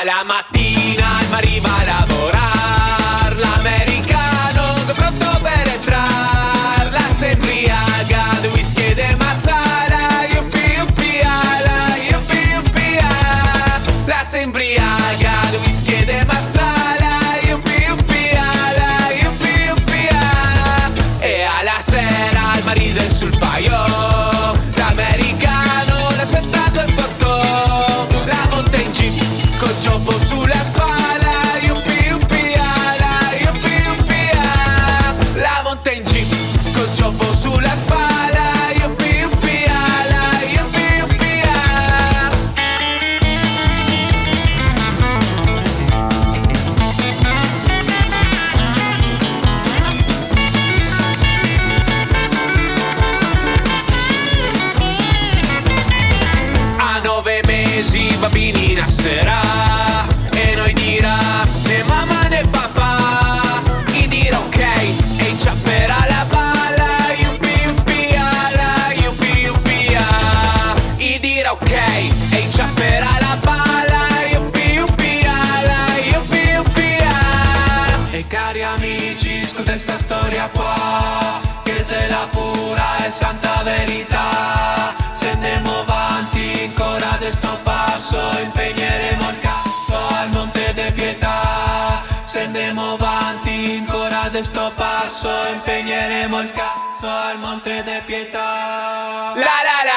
Alla mattina il arriva a lavorare, l'americano è pronto per entrare, la si embriaga di whisky e de mazzara, yuppi yuppi ala, yuppi yuppi ala. La si embriaga di whisky e de mazzara, yuppi yuppi ala, yuppi yuppi ala. E alla sera il marito è sul paio, l'americano l'aspettato in portò, la monta in jeep col cioppo sulla spalla, yuppi yuppi ala, yuppi yuppi ala. La monta in jeep col cioppo sulla spalla, yuppi yuppi ala, yuppi yuppi ala. A 9 mesi bambini nascerà e noi dirà né mamma né papà, gli dirà ok e inciapperà la palla, yuppi yuppi ala, yuppi yuppi ala. Gli dirà ok e inciapperà la palla, yuppi yuppi ala, yuppi yuppi ala. E cari amici, ascoltate sta storia qua, che c'è la pura e santa verità. Se andiamo avanti ancora de sto passo, impegneremo il cazzo al monte de pietà. Se andiamo avanti ancora de sto passo, impegneremo il cazzo al monte de pietà. La la la.